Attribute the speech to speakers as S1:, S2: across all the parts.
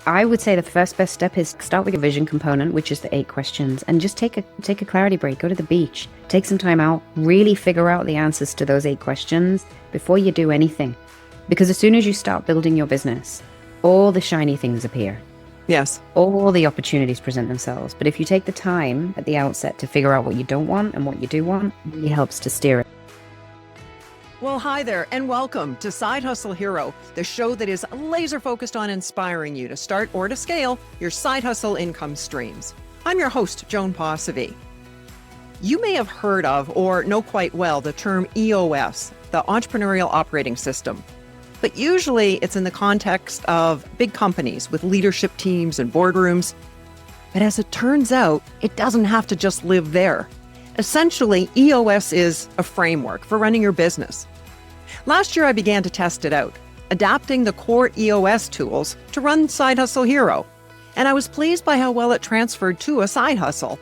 S1: I would say the first best step is start with your vision component, which is the 8 questions, and just take a clarity break, go to the beach, take some time out, really figure out the answers to those 8 questions before you do anything. Because as soon as you start building your business, all the shiny things appear.
S2: Yes.
S1: All the opportunities present themselves. But if you take the time at the outset to figure out what you don't want and what you do want, it really helps to steer it.
S2: Well, hi there, and welcome to Side Hustle Hero, the show that is laser focused on inspiring you to start or to scale your side hustle income streams. I'm your host, Joan Posivy. You may have heard of or know quite well the term EOS, the Entrepreneurial Operating System. But usually it's in the context of big companies with leadership teams and boardrooms. But as it turns out, it doesn't have to just live there. Essentially, EOS is a framework for running your business. Last year, I began to test it out, adapting the core EOS tools to run Side Hustle Hero. And I was pleased by how well it transferred to a side hustle.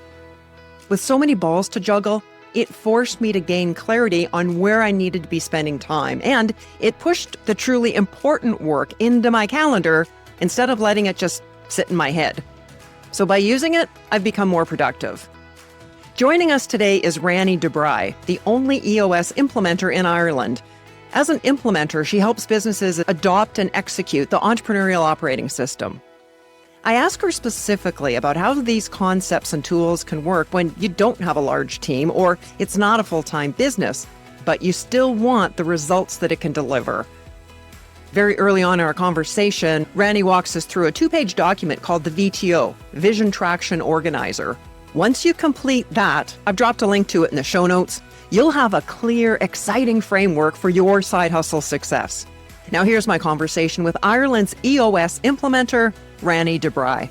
S2: With so many balls to juggle, it forced me to gain clarity on where I needed to be spending time. And it pushed the truly important work into my calendar instead of letting it just sit in my head. So by using it, I've become more productive. Joining us today is Rani Dabrai, the only EOS implementer in Ireland. As an implementer, she helps businesses adopt and execute the Entrepreneurial Operating System. I ask her specifically about how these concepts and tools can work when you don't have a large team or it's not a full-time business, but you still want the results that it can deliver. Very early on in our conversation, Rani walks us through a 2-page document called the VTO, Vision Traction Organizer. Once you complete that, I've dropped a link to it in the show notes, you'll have a clear, exciting framework for your side hustle success. Now here's my conversation with Ireland's EOS implementer, Rani Dabrai.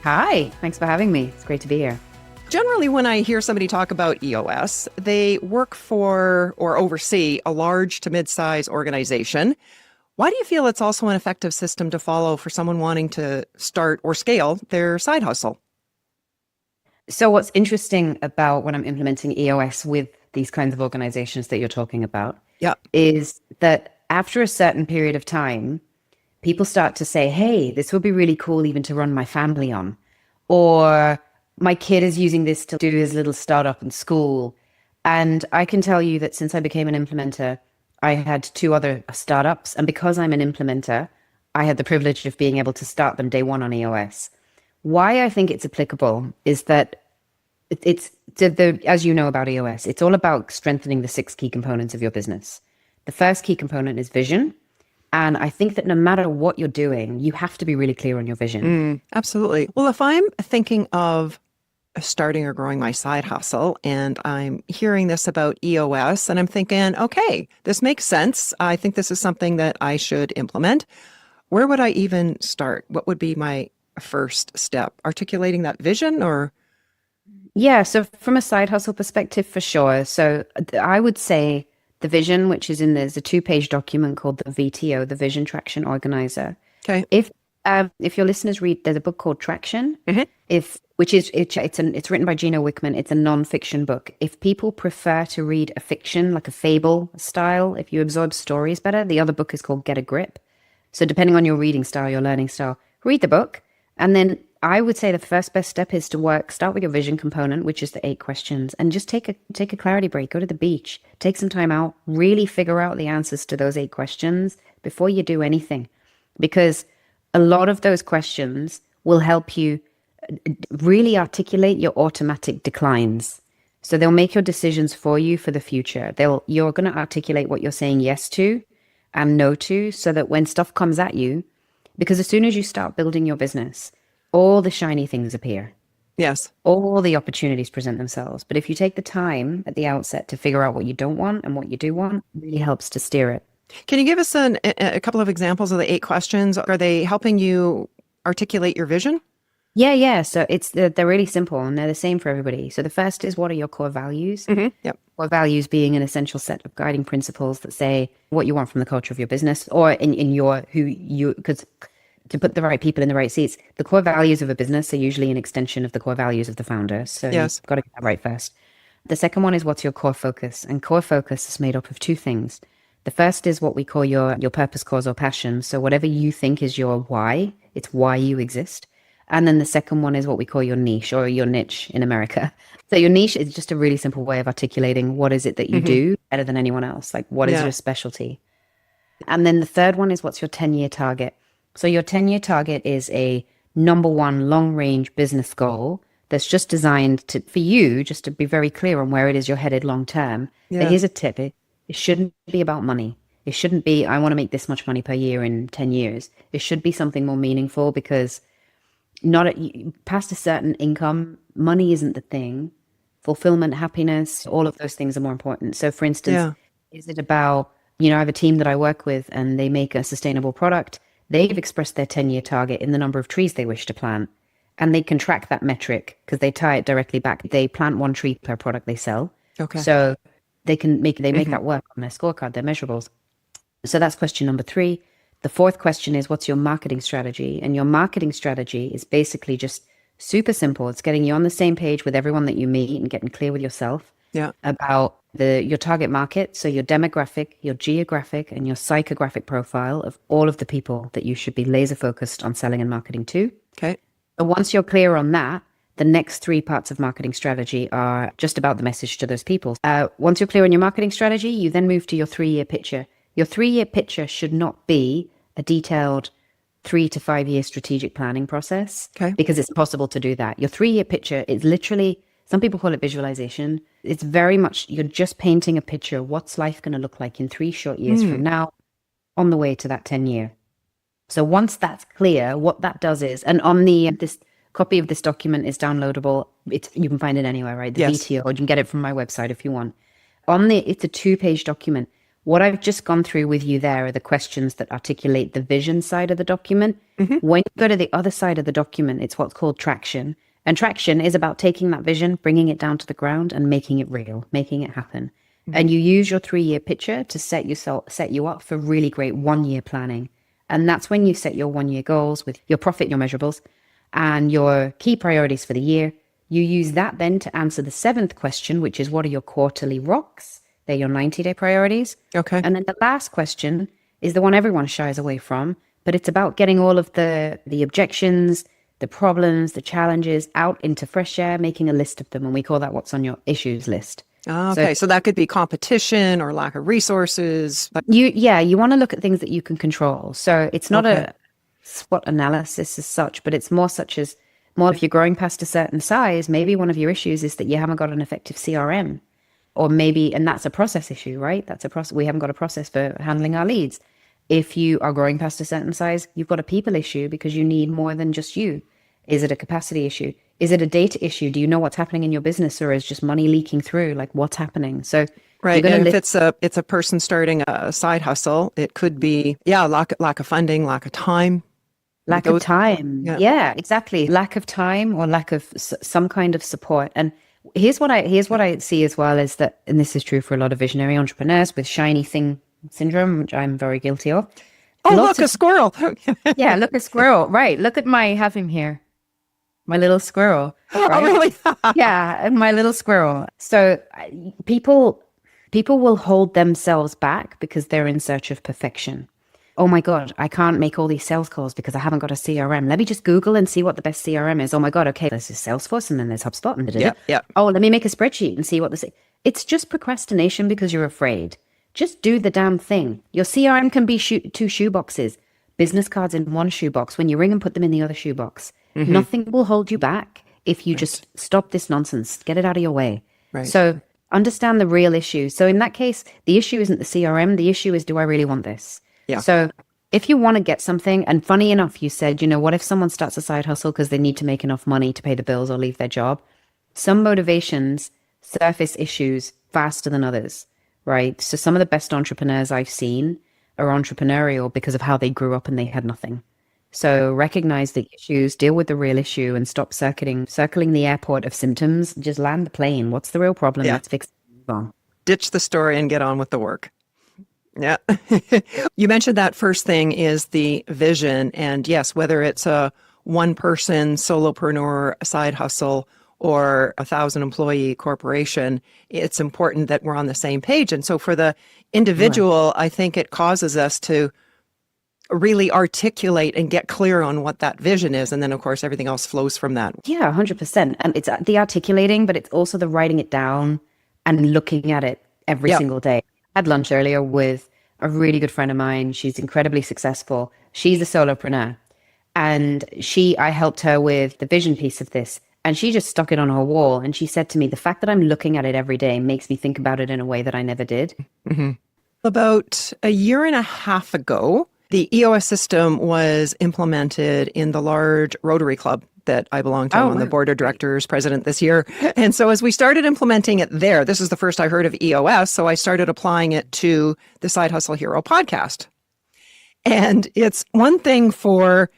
S1: Hi, thanks for having me. It's great to be here.
S2: Generally, when I hear somebody talk about EOS, they work for or oversee a large to mid-size organization. Why do you feel it's also an effective system to follow for someone wanting to start or scale their side hustle?
S1: So what's interesting about when I'm implementing EOS with these kinds of organizations that you're talking about is that after a certain period of time, people start to say, hey, this would be really cool even to run my family on. Or my kid is using this to do his little startup in school. And I can tell you that since I became an implementer, I had 2 other startups. And because I'm an implementer, I had the privilege of being able to start them day one on EOS. Why I think it's applicable is that as you know about EOS, it's all about strengthening the 6 key components of your business. The first key component is vision. And I think that no matter what you're doing, you have to be really clear on your vision.
S2: Absolutely. Well, if I'm thinking of starting or growing my side hustle and I'm hearing this about EOS and I'm thinking, okay, this makes sense. I think this is something that I should implement. Where would I even start? What would be my first step? Articulating that vision or?
S1: Yeah, so from a side hustle perspective, for sure. So I would say the vision, which is there's a 2-page document called the VTO, the Vision Traction Organizer.
S2: Okay.
S1: If your listeners read, there's a book called Traction, it's written by Gino Wickman. It's a non-fiction book. If people prefer to read a fiction, like a fable style, if you absorb stories better, the other book is called Get a Grip. So depending on your reading style, your learning style, read the book. And then I would say the first best step is to start with your vision component, which is the 8 questions, and just take a clarity break, go to the beach, take some time out, really figure out the answers to those 8 questions before you do anything. Because a lot of those questions will help you really articulate your automatic declines. So they'll make your decisions for you for the future. You're going to articulate what you're saying yes to and no to, so that when stuff comes at you, because as soon as you start building your business, all the shiny things appear.
S2: Yes.
S1: All the opportunities present themselves. But if you take the time at the outset to figure out what you don't want and what you do want, it really helps to steer it.
S2: Can you give us a couple of examples of the 8 questions? Are they helping you articulate your vision?
S1: Yeah. So they're really simple and they're the same for everybody. So the first is, what are your core values?
S2: Yep.
S1: Core values being an essential set of guiding principles that say what you want from the culture of your business, or because to put the right people in the right seats, the core values of a business are usually an extension of the core values of the founder. So
S2: yes,
S1: you've got to get that right first. The second one is, what's your core focus? And core focus is made up of 2 things. The first is what we call your purpose, cause, or passion. So whatever you think is your why, it's why you exist. And then the second one is what we call your niche or your niche in America. So your niche is just a really simple way of articulating what is it that you do better than anyone else? Like what is your specialty? And then the third one is what's your 10-year target? So your 10-year target is a number one long-range business goal that's just designed for you, just to be very clear on where it is you're headed long term. But here's a tip. It shouldn't be about money. It shouldn't be, I want to make this much money per year in 10 years. It should be something more meaningful, because past a certain income, money isn't the thing. Fulfillment, happiness, all of those things are more important. So for instance, is it about, I have a team that I work with and they make a sustainable product. They've expressed their 10-year target in the number of trees they wish to plant. And they can track that metric because they tie it directly back. They plant 1 tree per product they sell. Okay. So they make that work on their scorecard, their measurables. So that's question number 3. The fourth question is, what's your marketing strategy? And your marketing strategy is basically just super simple. It's getting you on the same page with everyone that you meet and getting clear with yourself about your target market. So your demographic, your geographic, and your psychographic profile of all of the people that you should be laser focused on selling and marketing to. Okay. So once you're clear on that, the next 3 parts of marketing strategy are just about the message to those people. Once you're clear on your marketing strategy, you then move to your 3-year picture. Your 3-year picture should not be a detailed 3 to 5 year strategic planning process, because it's possible to do that. Your 3-year picture is literally, some people call it visualization. It's very much, you're just painting a picture. What's life going to look like in 3 short years from now on the way to that 10-year? So once that's clear, what that does is, and on this copy of this document is downloadable. You can find it anywhere, right? The VTO, or you can get it from my website if you want. It's a 2-page document. What I've just gone through with you there are the questions that articulate the vision side of the document. When you go to the other side of the document, it's what's called traction. And traction is about taking that vision, bringing it down to the ground and making it real, making it happen. And you use your 3-year picture to set you up for really great 1-year planning. And that's when you set your 1-year goals with your profit, your measurables, and your key priorities for the year. You use that then to answer the 7th question, which is, what are your quarterly rocks? They're your 90-day priorities. Okay. And then the last question is the one everyone shies away from, but it's about getting all of the objections, the problems, the challenges out into fresh air, making a list of them. And we call that what's on your issues list.
S2: Okay. So that could be competition or lack of resources.
S1: You want to look at things that you can control. So it's not a SWOT analysis as such, but it's more if you're growing past a certain size, maybe one of your issues is that you haven't got an effective CRM. Or maybe, and that's a process issue, right? That's a process. We haven't got a process for handling our leads. If you are growing past a certain size, you've got a people issue because you need more than just you. Is it a capacity issue? Is it a data issue? Do you know what's happening in your business, or is just money leaking through? Like, what's happening? So,
S2: right. And if it's a person starting a side hustle, it could be lack of funding, lack of time.
S1: Lack of time. Yeah, exactly. Lack of time or lack of some kind of support. And here's what I see as well is that, and this is true for a lot of visionary entrepreneurs with shiny thing syndrome, which I'm very guilty of.
S2: A squirrel.
S1: Yeah, look, a squirrel. Right. Look at have him here. My little squirrel. Right?
S2: Oh, really?
S1: Yeah, my little squirrel. So people will hold themselves back because they're in search of perfection. Oh my God, I can't make all these sales calls because I haven't got a CRM. Let me just Google and see what the best CRM is. Oh my God, okay, there's Salesforce and then there's HubSpot and Oh, let me make a spreadsheet and see what it's just procrastination because you're afraid. Just do the damn thing. Your CRM can be 2 shoeboxes, business cards in 1 shoebox. When you ring and put them in the other shoebox, nothing will hold you back if you just stop this nonsense, get it out of your way. Right. So understand the real issue. So in that case, the issue isn't the CRM. The issue is, do I really want this? Yeah. So if you want to get something, and funny enough, you said, what if someone starts a side hustle because they need to make enough money to pay the bills or leave their job? Some motivations surface issues faster than others, right? So some of the best entrepreneurs I've seen are entrepreneurial because of how they grew up and they had nothing. So recognize the issues, deal with the real issue, and stop circling the airport of symptoms. Just land the plane. What's the real problem? Let's fix it. Move on.
S2: Ditch the story and get on with the work. Yeah. You mentioned that first thing is the vision. And yes, whether it's a one-person solopreneur side hustle or 1,000 employee corporation, it's important that we're on the same page. And so for the individual, I think it causes us to really articulate and get clear on what that vision is. And then, of course, everything else flows from that.
S1: Yeah, 100%. And it's the articulating, but it's also the writing it down and looking at it every single day. I had lunch earlier with a really good friend of mine. She's incredibly successful. She's a solopreneur. And I helped her with the vision piece of this. And she just stuck it on her wall. And she said to me, the fact that I'm looking at it every day makes me think about it in a way that I never did.
S2: Mm-hmm. About a year and a half ago, the EOS system was implemented in the large Rotary Club that I belong to. I'm the board of directors president this year. And so as we started implementing it there, this is the first I heard of EOS. So I started applying it to the Side Hustle Hero podcast. And it's one thing for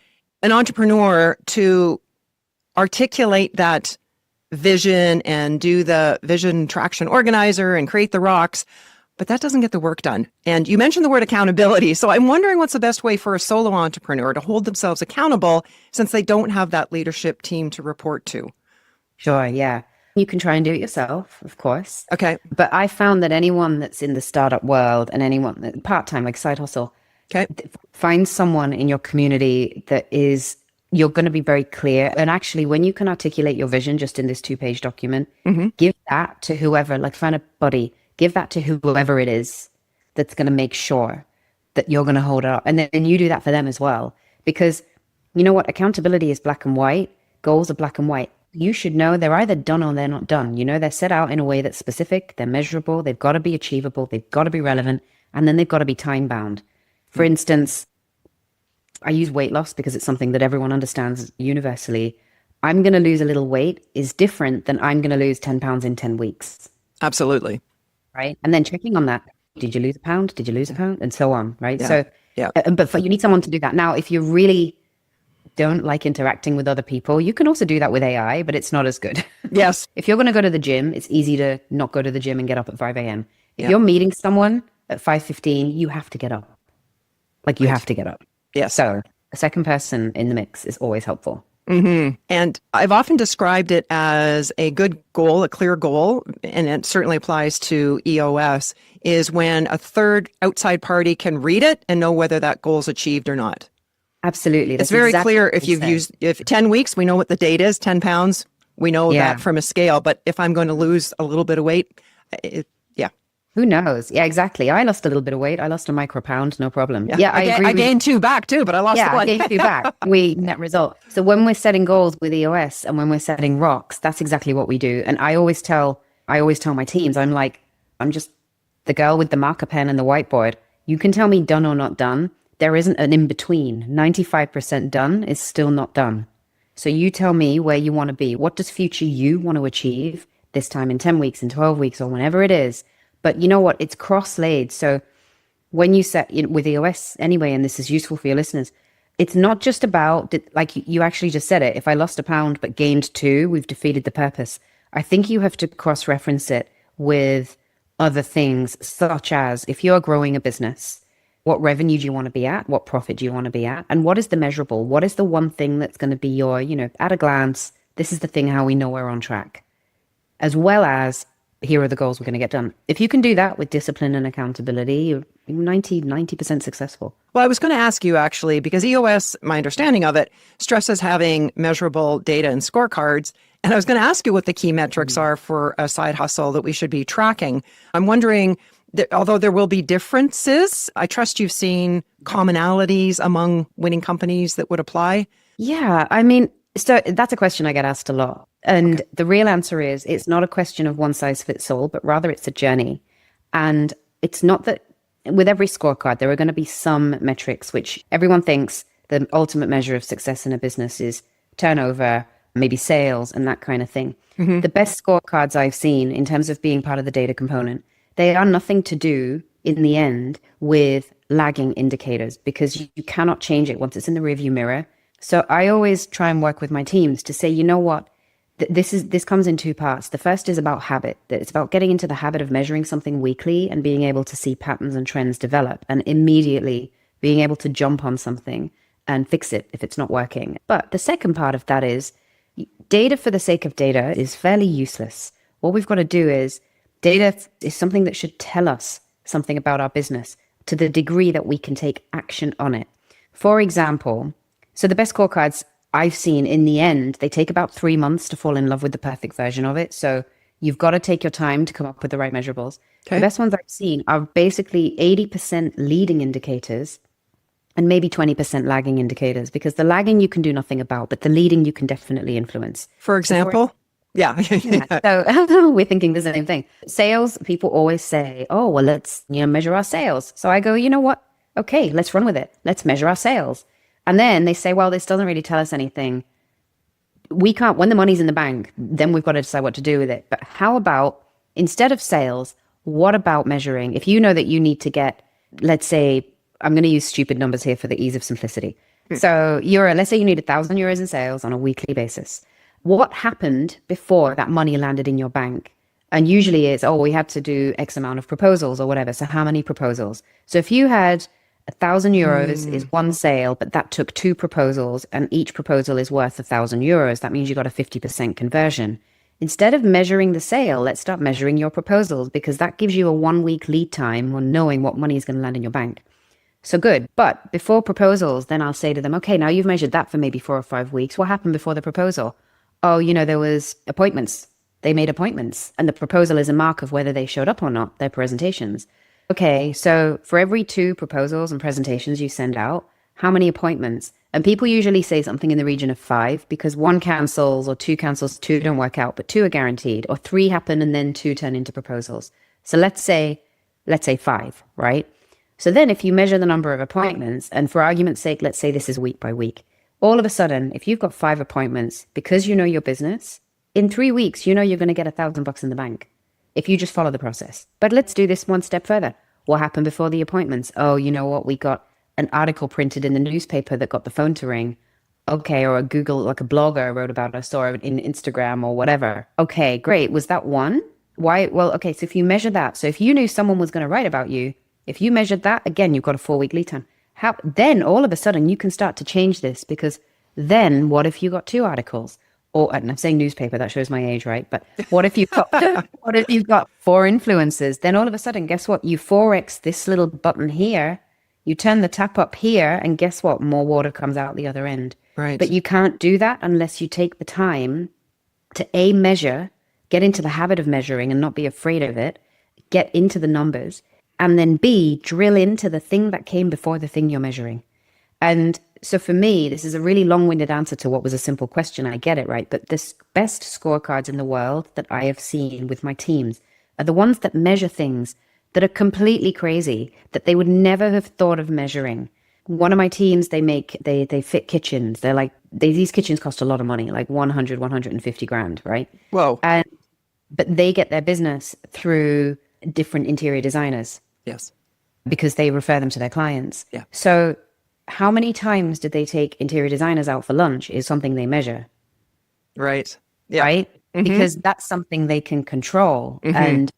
S2: an entrepreneur to articulate that vision and do the vision traction organizer and create the rocks, but that doesn't get the work done. And you mentioned the word accountability. So I'm wondering what's the best way for a solo entrepreneur to hold themselves accountable since they don't have that leadership team to report to?
S1: Sure, yeah. You can try and do it yourself, of course.
S2: Okay.
S1: But I found that anyone that's in the startup world and anyone that part-time, like side hustle, find someone in your community that you're going to be very clear. And actually, when you can articulate your vision just in this 2-page document, give that to whoever, like find a buddy, give that to whoever it is that's going to make sure that you're going to hold it up. And then you do that for them as well. Because you know what? Accountability is black and white. Goals are black and white. You should know they're either done or they're not done. You know, they're set out in a way that's specific, they're measurable, they've got to be achievable, they've got to be relevant, and then they've got to be time bound. For instance, I use weight loss because it's something that everyone understands universally. I'm going to lose a little weight is different than I'm going to lose 10 pounds in 10 weeks.
S2: Absolutely.
S1: Right. And then checking on that. Did you lose a pound? Did you lose a pound? And so on. Right.
S2: Yeah.
S1: So,
S2: yeah.
S1: But you need someone to do that. Now, if you really don't like interacting with other people, you can also do that with AI, but it's not as good.
S2: Yes.
S1: If you're going to go to the gym, it's easy to not go to the gym and get up at 5 a.m. If you're meeting someone at 5:15, you have to get up. Like you have to get up.
S2: Yes.
S1: So a second person in the mix is always helpful.
S2: Mm-hmm. And I've often described it as a good goal, a clear goal, and it certainly applies to EOS, is when a third outside party can read it and know whether that goal is achieved or not.
S1: Absolutely.
S2: It's very clear if 10 weeks, we know what the date is, 10 pounds, we know that from a scale. But if I'm going to lose a little bit of weight,
S1: who knows? Yeah, exactly. I lost a little bit of weight. I lost a micropound, no problem. Yeah, I agree.
S2: I gained 2 back too, but I lost the one.
S1: I gained 2 back. Net result. So when we're setting goals with EOS and when we're setting rocks, that's exactly what we do. And I always tell my teams, I'm just the girl with the marker pen and the whiteboard. You can tell me done or not done. There isn't an in between. 95% done is still not done. So you tell me where you want to be. What does future you want to achieve this time in 10 weeks, in 12 weeks, or whenever it is? But you know what? It's cross-laid. So when you set with EOS anyway, and this is useful for your listeners, it's not just about, like you actually just said it, if I lost a pound but gained 2, we've defeated the purpose. I think you have to cross-reference it with other things, such as if you're growing a business, what revenue do you want to be at? What profit do you want to be at? And what is the measurable? What is the one thing that's going to be your, at a glance, this is the thing how we know we're on track, as well as here are the goals we're going to get done. If you can do that with discipline and accountability, you're 90% successful.
S2: Well, I was going to ask you actually, because EOS, my understanding of it, stresses having measurable data and scorecards. And I was going to ask you what the key metrics are for a side hustle that we should be tracking. I'm wondering, although there will be differences, I trust you've seen commonalities among winning companies that would apply.
S1: Yeah, I mean, so that's a question I get asked a lot. And the real answer is it's not a question of one size fits all, but rather it's a journey. And it's not that with every scorecard, there are going to be some metrics which everyone thinks the ultimate measure of success in a business is turnover, maybe sales and that kind of thing. Mm-hmm. The best scorecards I've seen in terms of being part of the data component, they are nothing to do in the end with lagging indicators because you cannot change it once it's in the rearview mirror. So I always try and work with my teams to say, you know what? This comes in 2 parts. The first is about habit. It's about getting into the habit of measuring something weekly and being able to see patterns and trends develop and immediately being able to jump on something and fix it if it's not working. But the second part of that is Data for the sake of data is fairly useless. What we've got to do is data is something that should tell us something about our business to the degree that we can take action on it. For example, so the best scorecards I've seen in the end, they take about 3 months to fall in love with the perfect version of it. So you've got to take your time to come up with the right measurables.
S2: Okay.
S1: The best ones I've seen are basically 80% leading indicators and maybe 20% lagging indicators, because the lagging you can do nothing about, but the leading you can definitely influence.
S2: For example? Yeah.
S1: So we're thinking the same thing. Sales, people always say, oh, well, let's measure our sales. So I go, you know what? Okay, let's run with it. Let's measure our sales. And then they say, well, this doesn't really tell us anything. We can't, when the money's in the bank, then we've got to decide what to do with it. But how about, instead of sales, what about measuring? If you know that you need to get, let's say, I'm going to use stupid numbers here for the ease of simplicity. So let's say you need €1,000 in sales on a weekly basis. What happened before that money landed in your bank? And usually it's, we had to do X amount of proposals or whatever. So how many proposals? So if you had €1,000 is one sale, but that took 2 proposals and each proposal is worth €1,000, that means you got a 50% conversion. Instead of measuring the sale, let's start measuring your proposals, because that gives you a 1-week lead time on knowing what money is going to land in your bank. So good. But before proposals, then I'll say to them, okay, now you've measured that for maybe 4 or 5 weeks. What happened before the proposal? Oh, there was appointments. They made appointments. And the proposal is a mark of whether they showed up or not, their presentations. Okay, so for every 2 proposals and presentations you send out, how many appointments? And people usually say something in the region of 5, because 1 cancels or 2 cancels, 2 don't work out, but 2 are guaranteed, or 3 happen and then 2 turn into proposals. So let's say 5, right? So then if you measure the number of appointments, and for argument's sake, let's say this is week by week, all of a sudden, if you've got 5 appointments, because you know your business, in 3 weeks, you're going to get $1,000 in the bank if you just follow the process. But let's do this one step further. What happened before the appointments? Oh, you know what? We got an article printed in the newspaper that got the phone to ring. Okay, or a Google, like a blogger wrote about us, or in Instagram or whatever. Okay, great. Was that one? Why? Well, okay, so if you measure that, so if you knew someone was going to write about you, if you measured that, again, you've got a 4-week lead time. Then all of a sudden you can start to change this, because then what if you got 2 articles? Or, and I'm saying newspaper, that shows my age, right? But what if you've got 4 influencers? Then all of a sudden, guess what? You 4x this little button here, you turn the tap up here, and guess what? More water comes out the other end.
S2: Right.
S1: But you can't do that unless you take the time to measure, get into the habit of measuring and not be afraid of it, get into the numbers, and then B, drill into the thing that came before the thing you're measuring. And so for me, this is a really long-winded answer to what was a simple question. I get it, right? But the best scorecards in the world that I have seen with my teams are the ones that measure things that are completely crazy, that they would never have thought of measuring. One of my teams, they fit kitchens. They're like, these kitchens cost a lot of money, like 150 grand, right?
S2: Whoa.
S1: But they get their business through different interior designers.
S2: Yes.
S1: Because they refer them to their clients.
S2: Yeah.
S1: So how many times did they take interior designers out for lunch is something they measure.
S2: Right. Yeah.
S1: Right? Mm-hmm. Because that's something they can control. Mm-hmm. And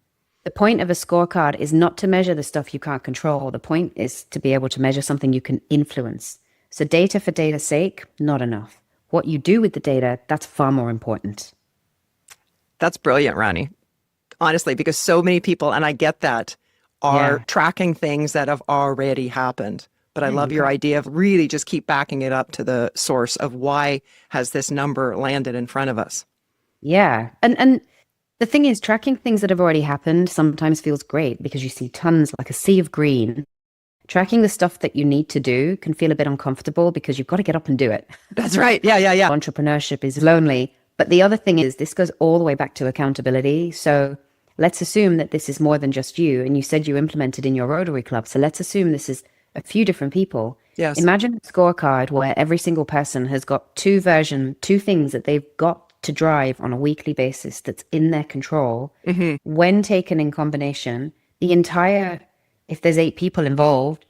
S1: the point of a scorecard is not to measure the stuff you can't control. The point is to be able to measure something you can influence. So data for data's sake, not enough. What you do with the data, that's far more important.
S2: That's brilliant, Rani. Honestly, because so many people, and I get that, are tracking things that have already happened. But I love your idea of really just keep backing it up to the source of why has this number landed in front of us.
S1: Yeah. And the thing is, tracking things that have already happened sometimes feels great because you see tons, like a sea of green. Tracking the stuff that you need to do can feel a bit uncomfortable because you've got to get up and do it.
S2: That's right. Yeah.
S1: Entrepreneurship is lonely. But the other thing is, this goes all the way back to accountability. So let's assume that this is more than just you. And you said you implemented in your Rotary Club. So let's assume this is a few different people.
S2: Yes.
S1: Imagine a scorecard where every single person has got 2 things that they've got to drive on a weekly basis that's in their control. Mm-hmm. When taken in combination, if there's 8 people involved,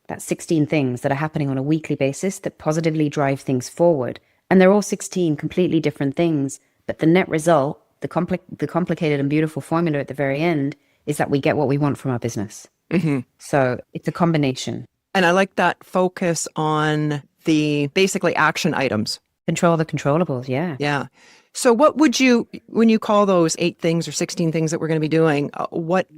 S1: that's 16 things that are happening on a weekly basis that positively drive things forward. And they're all 16 completely different things. But the net result, the complicated and beautiful formula at the very end, is that we get what we want from our business. Mm-hmm. So it's a combination.
S2: And I like that focus on the basically action items.
S1: Control the controllables, yeah.
S2: Yeah. So what would you, when you call those 8 things or 16 things that we're going to be doing,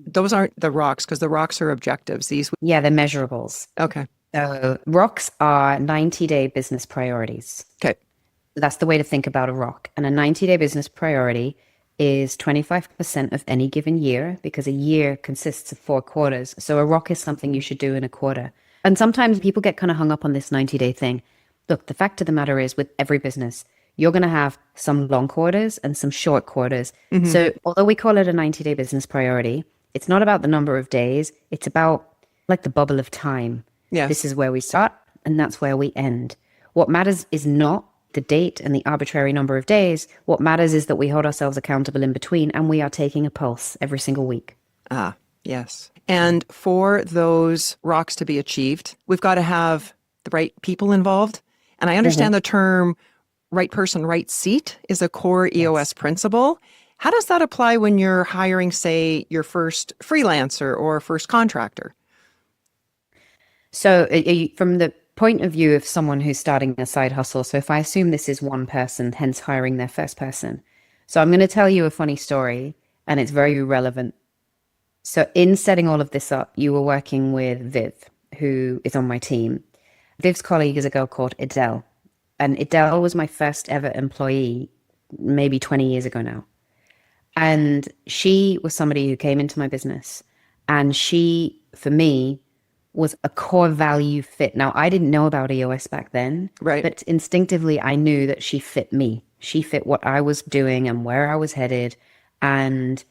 S2: those aren't the rocks, because the rocks are objectives.
S1: Yeah, they're measurables.
S2: Okay.
S1: So rocks are 90-day business priorities.
S2: Okay.
S1: That's the way to think about a rock. And a 90-day business priority is 25% of any given year, because a year consists of 4 quarters. So a rock is something you should do in a quarter. And sometimes people get kind of hung up on this 90-day thing. Look, the fact of the matter is, with every business, you're going to have some long quarters and some short quarters. So although we call it a 90-day business priority, it's not about the number of days. It's about like the bubble of time.
S2: Yes.
S1: This is where we start and that's where we end. What matters is not the date and the arbitrary number of days. What matters is that we hold ourselves accountable in between, and we are taking a pulse every single week.
S2: Ah, yes. And for those rocks to be achieved, we've got to have the right people involved. And I understand the term right person, right seat is a core EOS principle. How does that apply when you're hiring, say, your first freelancer or first contractor?
S1: So from the point of view of someone who's starting a side hustle, so if I assume this is one person, hence hiring their first person. So I'm going to tell you a funny story, and it's very relevant. So in setting all of this up, you were working with Viv, who is on my team. Viv's colleague is a girl called Adele. And Adele was my first ever employee, maybe 20 years ago now. And she was somebody who came into my business. And she, for me, was a core value fit. Now, I didn't know about EOS back then,
S2: right?
S1: But instinctively, I knew that she fit me. She fit what I was doing and where I was headed. And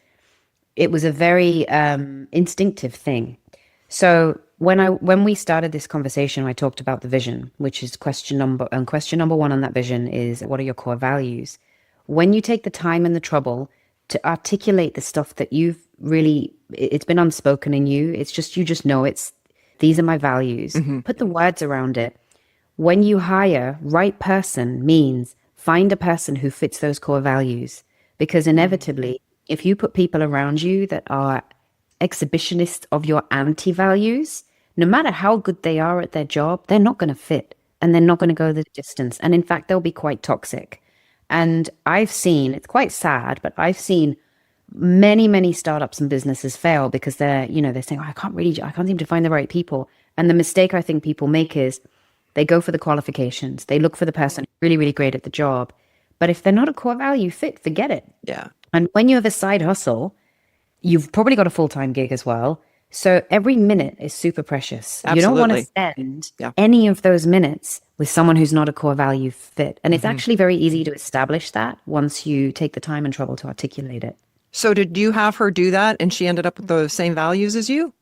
S1: it was a very instinctive thing. So when we started this conversation, I talked about the vision, which is question number one on that vision is, what are your core values? When you take the time and the trouble to articulate the stuff that you've really, it's been unspoken in you, it's just, you just know these are my values. Put the words around it. When you hire, right person means find a person who fits those core values. Because inevitably, if you put people around you that are exhibitionists of your anti-values, no matter how good they are at their job, they're not going to fit and they're not going to go the distance. And in fact, they'll be quite toxic. And I've seen, it's quite sad, but I've seen many, many startups and businesses fail because they're saying, I can't seem to find the right people. And the mistake I think people make is they go for the qualifications. They look for the person really, really great at the job. But if they're not a core value fit, forget it.
S2: Yeah.
S1: And when you have a side hustle, you've probably got a full-time gig as well. So every minute is super precious.
S2: Absolutely.
S1: You don't want to spend any of those minutes with someone who's not a core value fit. And it's actually very easy to establish that once you take the time and trouble to articulate it.
S2: So did you have her do that and she ended up with the same values as you?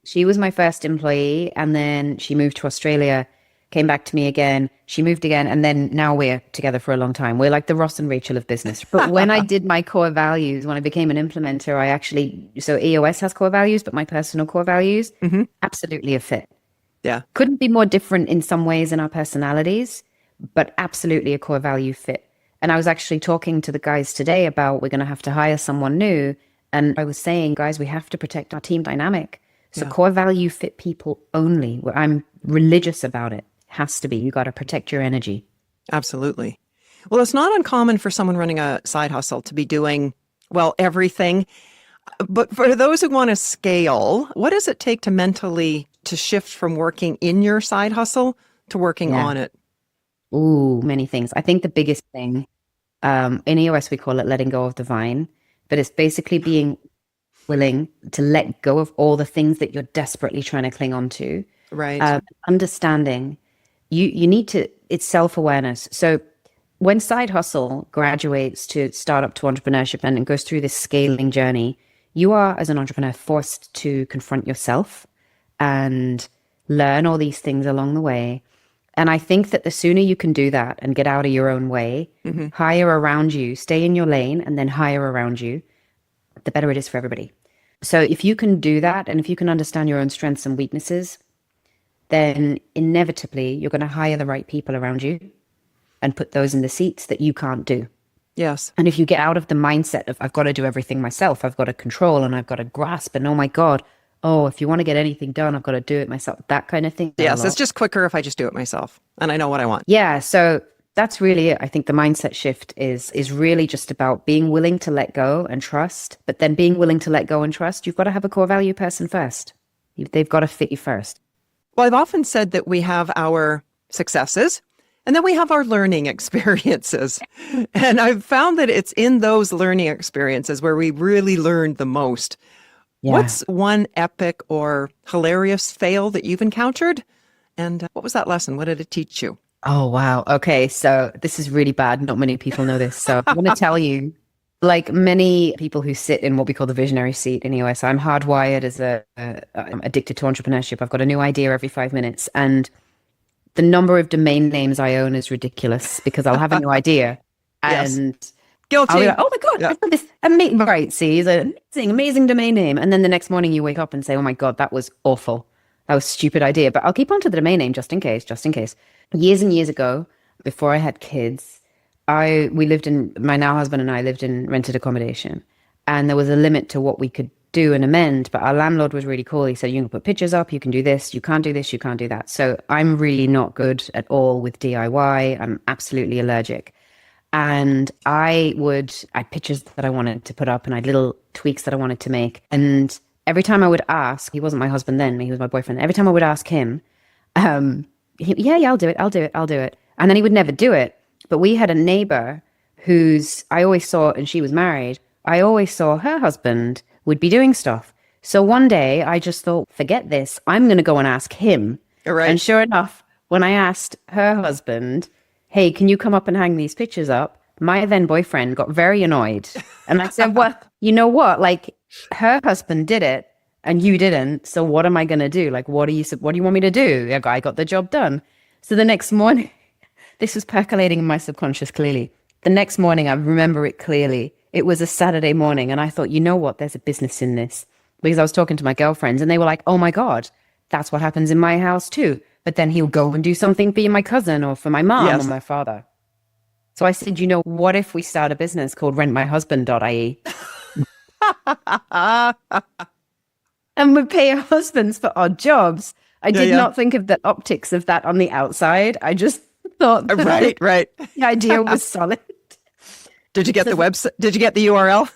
S1: She was my first employee, and then she moved to Australia, came back to me again. She moved again, and then now we're together for a long time. We're like the Ross and Rachel of business. But when I did my core values, when I became an implementer, so EOS has core values, but my personal core values, absolutely a fit.
S2: Yeah.
S1: Couldn't be more different in some ways in our personalities, but absolutely a core value fit. And I was actually talking to the guys today about we're going to have to hire someone new. And I was saying, guys, we have to protect our team dynamic. So core value fit people only. I'm religious about it. Has to be. You got to protect your energy.
S2: Absolutely. Well, it's not uncommon for someone running a side hustle to be doing, well, everything. But for those who want to scale, what does it take to mentally to shift from working in your side hustle to working on it?
S1: Ooh, many things. I think the biggest thing, in EOS, we call it letting go of the vine, but it's basically being willing to let go of all the things that you're desperately trying to cling on to.
S2: Right.
S1: Understanding you need to, it's self-awareness. So when side hustle graduates to startup to entrepreneurship and goes through this scaling journey, you are, as an entrepreneur, forced to confront yourself and learn all these things along the way. And I think that the sooner you can do that and get out of your own way, hire around you, stay in your lane, and then hire around you, the better it is for everybody. So if you can do that, and if you can understand your own strengths and weaknesses, then inevitably you're going to hire the right people around you and put those in the seats that you can't do.
S2: Yes.
S1: And if you get out of the mindset of, I've got to do everything myself, I've got to control and I've got to grasp, and oh my God, if you want to get anything done, I've got to do it myself, that kind of thing.
S2: Yes, it's just quicker if I just do it myself and I know what I want.
S1: Yeah. So That's really it. I think the mindset shift is really just about being willing to let go and trust, but then being willing to let go and trust, you've got to have a core value person first. They've got to fit you first.
S2: Well, I've often said that we have our successes and then we have our learning experiences. And I've found that it's in those learning experiences where we really learned the most. Yeah. What's one epic or hilarious fail that you've encountered? And what was that lesson? What did it teach you?
S1: Oh, wow. Okay. So this is really bad. Not many people know this. So I want to tell you, like many people who sit in what we call the visionary seat in EOS, I'm hardwired as I'm addicted to entrepreneurship. I've got a new idea every 5 minutes. And the number of domain names I own is ridiculous because I'll have a new idea and
S2: guilty.
S1: I'll be like, oh my God, I've got this amazing, right, see, it's an amazing domain name. And then the next morning you wake up and say, oh my God, that was awful. That was a stupid idea. But I'll keep on to the domain name just in case. Years and years ago, before I had kids, my now husband and I lived in rented accommodation. And there was a limit to what we could do and amend. But our landlord was really cool. He said, you can put pictures up, you can do this, you can't do this, you can't do that. So I'm really not good at all with DIY. I'm absolutely allergic. And I had pictures that I wanted to put up and I had little tweaks that I wanted to make. And every time I would ask, he wasn't my husband then, he was my boyfriend. Every time I would ask him, I'll do it. And then he would never do it. But we had a neighbor I always saw, and she was married, I always saw her husband would be doing stuff. So one day I just thought, forget this, I'm going to go and ask him.
S2: Right.
S1: And sure enough, when I asked her husband, hey, can you come up and hang these pictures up? My then boyfriend got very annoyed. And I said, well, you know what? Like, her husband did it and you didn't. So what am I going to do? Like, what do you want me to do? I got the job done. So the next morning, this was percolating in my subconscious clearly. The next morning, I remember it clearly. It was a Saturday morning. And I thought, you know what? There's a business in this. Because I was talking to my girlfriends and they were like, oh my God, that's what happens in my house too. But then he'll go and do something for my cousin or for my mom or my father. So I said, you know, what if we start a business called rentmyhusband.ie? And we pay our husbands for odd jobs. I did not think of the optics of that on the outside. I just thought that
S2: right.
S1: The idea was solid.
S2: Did you get the website? Did you get the URL?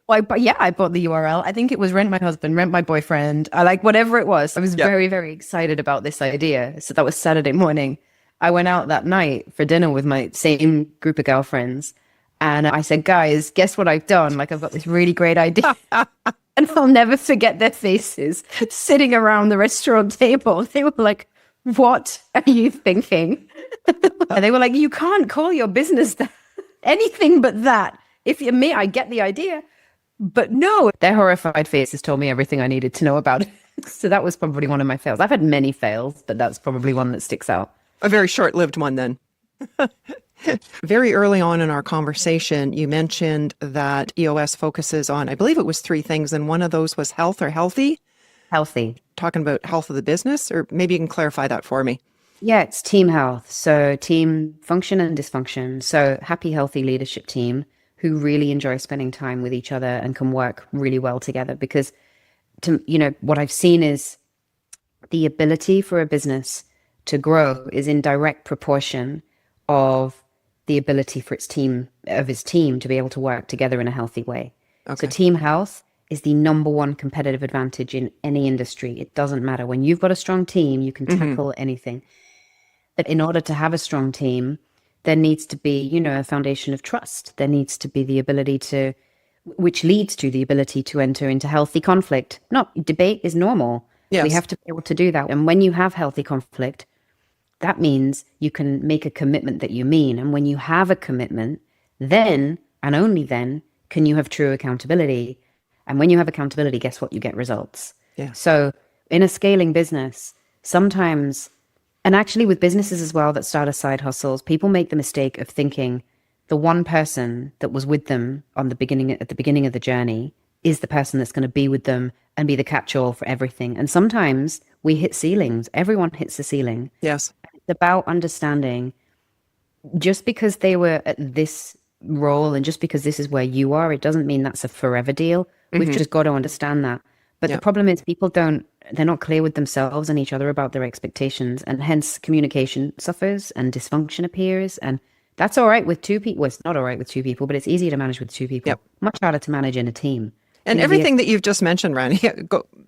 S1: I bought the URL. I think it was Rent My Husband, Rent My Boyfriend. I like whatever it was. I was very, very excited about this idea. So that was Saturday morning. I went out that night for dinner with my same group of girlfriends. And I said, guys, guess what I've done? Like, I've got this really great idea. And I'll never forget their faces sitting around the restaurant table. They were like, what are you thinking? And they were like, you can't call your business anything but that. If you're me, I get the idea. But no, their horrified faces told me everything I needed to know about it. So that was probably one of my fails. I've had many fails, but that's probably one that sticks out.
S2: A very short-lived one then. Very early on in our conversation, you mentioned that EOS focuses on, I believe it was 3 things, and one of those was health or healthy.
S1: Healthy.
S2: Talking about health of the business, or maybe you can clarify that for me.
S1: Yeah, it's team health. So team function and dysfunction. So happy, healthy leadership team who really enjoy spending time with each other and can work really well together. Because, what I've seen is the ability for a business to grow is in direct proportion of the ability for its team to be able to work together in a healthy way. Okay. So team health is the number one competitive advantage in any industry. It doesn't matter. When you've got a strong team, you can tackle anything. But in order to have a strong team, there needs to be, a foundation of trust. There needs to be the ability which leads to the ability to enter into healthy conflict. Debate is normal. Yes. We have to be able to do that. And when you have healthy conflict, that means you can make a commitment that you mean. And when you have a commitment, then, and only then, can you have true accountability. And when you have accountability, guess what? You get results. Yeah. So in a scaling business, sometimes, and actually with businesses as well that start as side hustles, people make the mistake of thinking the one person that was with them at the beginning of the journey is the person that's going to be with them and be the catch-all for everything. And sometimes we hit ceilings. Everyone hits the ceiling.
S2: Yes.
S1: It's about understanding just because they were at this role and just because this is where you are, it doesn't mean that's a forever deal. We've just got to understand that. But the problem is they're not clear with themselves and each other about their expectations, and hence communication suffers and dysfunction appears and That's all right with two people. Well, it's not all right with two people, but it's easy to manage with two people.
S2: Yep.
S1: Much harder to manage in a team.
S2: And everything that you've just mentioned, Rani,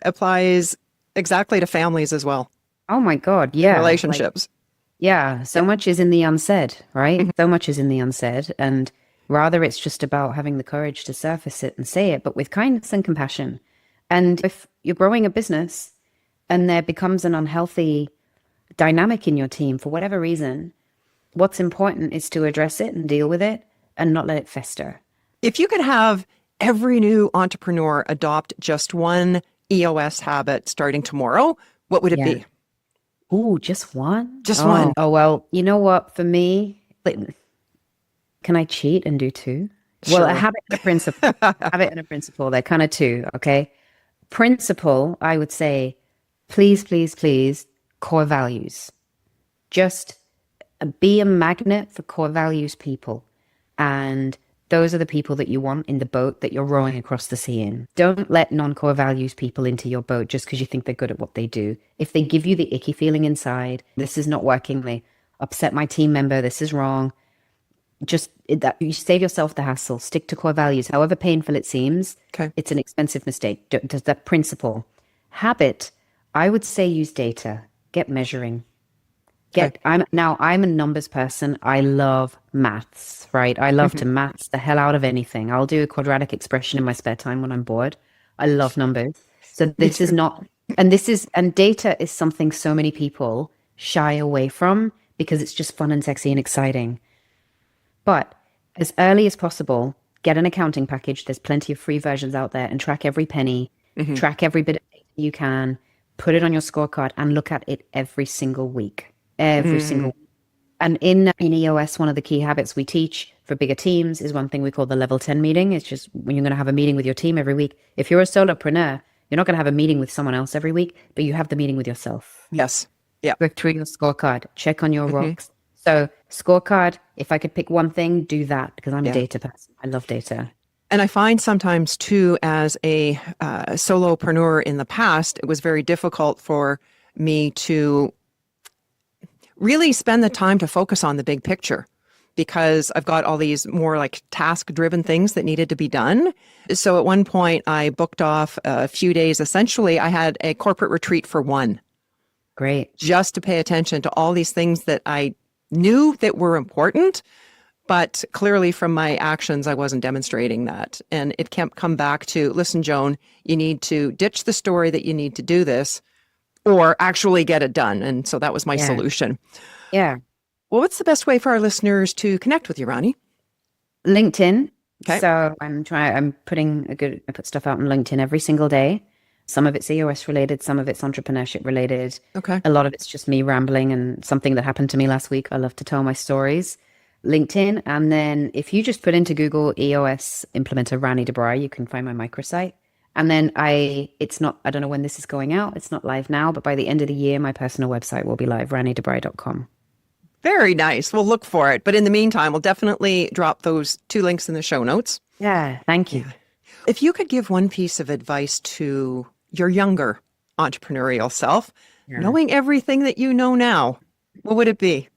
S2: applies exactly to families as well.
S1: Oh my God. Yeah.
S2: Relationships.
S1: So much is in the unsaid, right? So much is in the unsaid. And rather, it's just about having the courage to surface it and say it, but with kindness and compassion. And if you're growing a business and there becomes an unhealthy dynamic in your team for whatever reason, what's important is to address it and deal with it and not let it fester.
S2: If you could have every new entrepreneur adopt just one EOS habit starting tomorrow, what would it be?
S1: Ooh, just one?
S2: Just one.
S1: Oh, well, you know what? For me, can I cheat and do two?
S2: Sure.
S1: Well, a habit and a principle. Habit and a principle. They're kind of two, okay? Principle, I would say, please, please, please, core values. Just be a magnet for core values people. And those are the people that you want in the boat that you're rowing across the sea in. Don't let non-core values people into your boat just because you think they're good at what they do. If they give you the icky feeling inside, this is not working, they upset my team member, this is wrong, you save yourself the hassle. Stick to core values. However painful it seems, It's an expensive mistake. Does that principle. Habit, I would say use data. Get measuring. I'm a numbers person. I love maths, right? I love to maths the hell out of anything. I'll do a quadratic expression in my spare time when I'm bored. I love numbers. So this is not, and data is something so many people shy away from because it's just fun and sexy and exciting. But as early as possible, get an accounting package. There's plenty of free versions out there, and track every penny, track every bit of data you can, put it on your scorecard and look at it every single week. Every single week. And in EOS, one of the key habits we teach for bigger teams is one thing we call the level 10 meeting. It's just when you're going to have a meeting with your team every week. If you're a solopreneur, you're not going to have a meeting with someone else every week, but you have the meeting with yourself.
S2: Yes. Yeah.
S1: Go through your scorecard, check on your rocks. So scorecard, if I could pick one thing, do that because I'm a data person. I love data.
S2: And I find sometimes too, as a solopreneur in the past, it was very difficult for me to really spend the time to focus on the big picture because I've got all these more like task-driven things that needed to be done. So at one point I booked off a few days. Essentially, I had a corporate retreat for one.
S1: Great.
S2: Just to pay attention to all these things that I knew that were important, but clearly from my actions, I wasn't demonstrating that. And it can't come back to, listen, Joan, you need to ditch the story that you need to do this or actually get it done. And so that was my solution.
S1: Yeah.
S2: Well, what's the best way for our listeners to connect with you, Rani?
S1: LinkedIn.
S2: Okay.
S1: So I put stuff out on LinkedIn every single day. Some of it's EOS related, some of it's entrepreneurship related.
S2: Okay.
S1: A lot of it's just me rambling and something that happened to me last week. I love to tell my stories. LinkedIn. And then if you just put into Google EOS Implementer Rani Dabrai, you can find my microsite. And then I don't know when this is going out. It's not live now, but by the end of the year, my personal website will be live, ranidabrai.com.
S2: Very nice. We'll look for it. But in the meantime, we'll definitely drop those 2 links in the show notes.
S1: Yeah, thank you.
S2: If you could give one piece of advice to your younger entrepreneurial self, knowing everything that you know now, what would it be?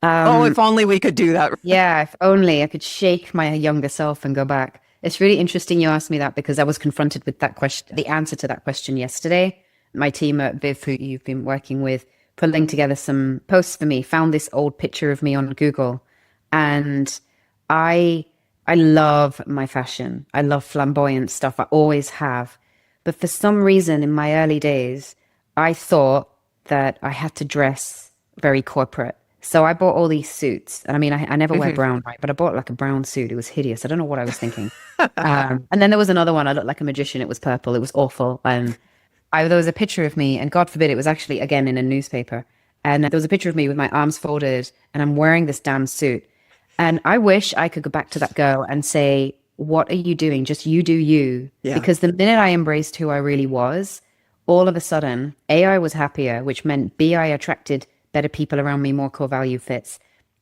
S2: If only we could do that.
S1: Yeah, if only I could shake my younger self and go back. It's really interesting you asked me that because I was confronted with that question, the answer to that question yesterday. My team at Viv, who you've been working with, pulling together some posts for me, found this old picture of me on Google. And I love my fashion. I love flamboyant stuff. I always have. But for some reason in my early days, I thought that I had to dress very corporate. So I bought all these suits. And I mean, I never wear brown, right? But I bought like a brown suit. It was hideous. I don't know what I was thinking. And then there was another one. I looked like a magician. It was purple. It was awful. And there was a picture of me, and God forbid, it was actually, again, in a newspaper. And there was a picture of me with my arms folded, and I'm wearing this damn suit. And I wish I could go back to that girl and say, what are you doing? Just you do you. Yeah. Because the minute I embraced who I really was, all of a sudden, A, I was happier, which meant B, I attracted better people around me, more core value fits.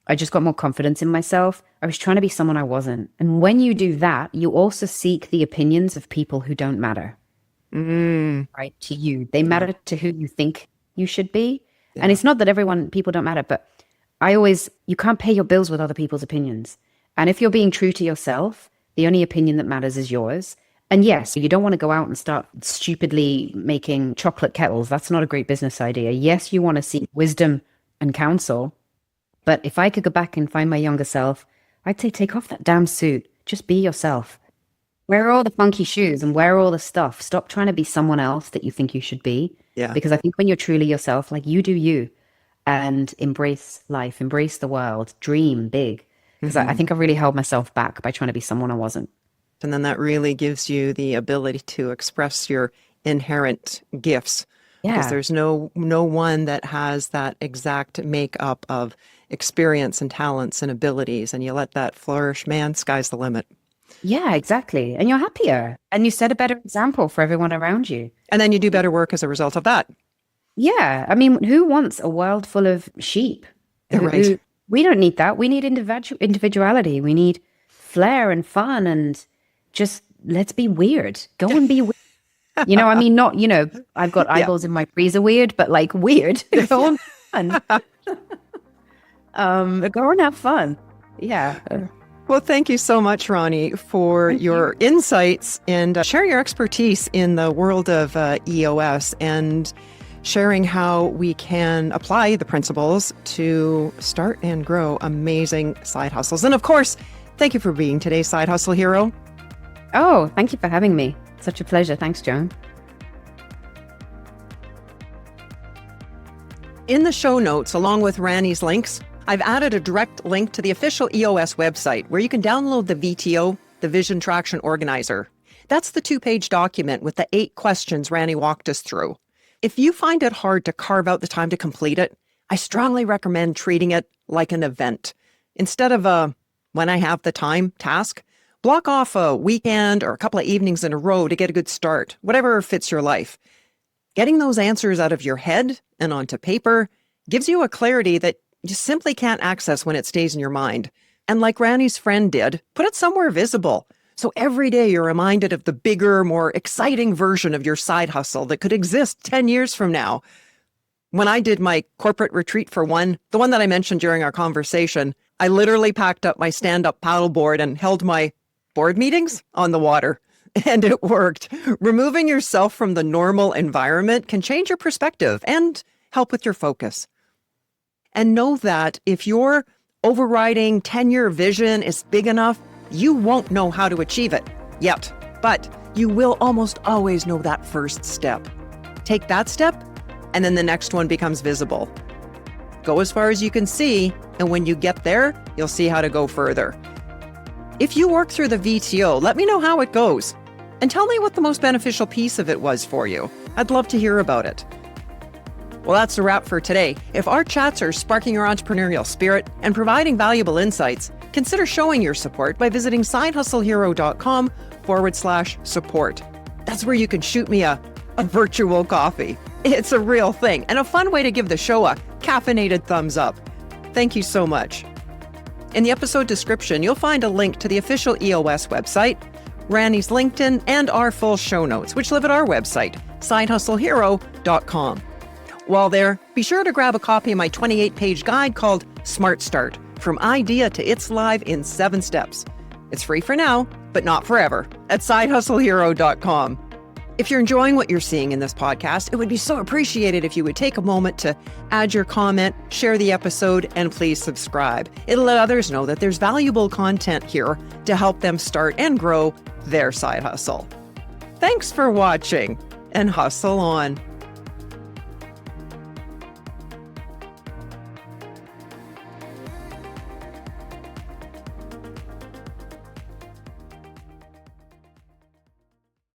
S1: I just got more confidence in myself. I was trying to be someone I wasn't. And when you do that, you also seek the opinions of people who don't matter. Right, to you. They matter to who you think you should be. Yeah. And it's not that people don't matter, but you can't pay your bills with other people's opinions. And if you're being true to yourself, the only opinion that matters is yours. And yes, you don't want to go out and start stupidly making chocolate kettles. That's not a great business idea. Yes, you want to seek wisdom and counsel. But if I could go back and find my younger self, I'd say take off that damn suit. Just be yourself. Wear all the funky shoes and wear all the stuff. Stop trying to be someone else that you think you should be.
S2: Yeah.
S1: Because I think when you're truly yourself, like you do you, and embrace life, embrace the world, dream big. Because I think I really held myself back by trying to be someone I wasn't.
S2: And then that really gives you the ability to express your inherent gifts.
S1: Yeah.
S2: Because there's no one that has that exact makeup of experience and talents and abilities. And you let that flourish, man, sky's the limit.
S1: Yeah, exactly. And you're happier. And you set a better example for everyone around you.
S2: And then you do better work as a result of that.
S1: Yeah. I mean, who wants a world full of sheep?
S2: Right.
S1: We don't need that. We need individuality. We need flair and fun and just let's be weird. Go and be weird. I mean, not, I've got eyeballs in my freezer weird, but like weird. Go and fun. Go and have fun. Yeah.
S2: Well, thank you so much, Rani, for your insights and sharing your expertise in the world of EOS and sharing how we can apply the principles to start and grow amazing side hustles. And of course, thank you for being today's Side Hustle Hero.
S1: Oh, thank you for having me. Such a pleasure. Thanks, Joan.
S2: In the show notes, along with Rani's links, I've added a direct link to the official EOS website where you can download the VTO, the Vision Traction Organizer. That's the 2-page document with the 8 questions Rani walked us through. If you find it hard to carve out the time to complete it, I strongly recommend treating it like an event. Instead of a when I have the time task, block off a weekend or a couple of evenings in a row to get a good start, whatever fits your life. Getting those answers out of your head and onto paper gives you a clarity that you simply can't access when it stays in your mind. And like Rani's friend did, put it somewhere visible. So every day you're reminded of the bigger, more exciting version of your side hustle that could exist 10 years from now. When I did my corporate retreat for one, the one that I mentioned during our conversation, I literally packed up my stand-up paddleboard and held my board meetings on the water. And it worked. Removing yourself from the normal environment can change your perspective and help with your focus. And know that if your overriding 10-year vision is big enough, you won't know how to achieve it yet, but you will almost always know that first step. Take that step, and then the next one becomes visible. Go as far as you can see, and when you get there, you'll see how to go further. If you work through the VTO, let me know how it goes, and tell me what the most beneficial piece of it was for you. I'd love to hear about it. Well, that's a wrap for today. If our chats are sparking your entrepreneurial spirit and providing valuable insights, consider showing your support by visiting sidehustlehero.com/support. That's where you can shoot me a virtual coffee. It's a real thing and a fun way to give the show a caffeinated thumbs up. Thank you so much. In the episode description, you'll find a link to the official EOS website, Rani's LinkedIn, and our full show notes, which live at our website, sidehustlehero.com. While there, be sure to grab a copy of my 28-page guide called Smart Start, From Idea to It's Live in 7 Steps. It's free for now, but not forever, at sidehustlehero.com. If you're enjoying what you're seeing in this podcast, it would be so appreciated if you would take a moment to add your comment, share the episode, and please subscribe. It'll let others know that there's valuable content here to help them start and grow their side hustle. Thanks for watching, and hustle on.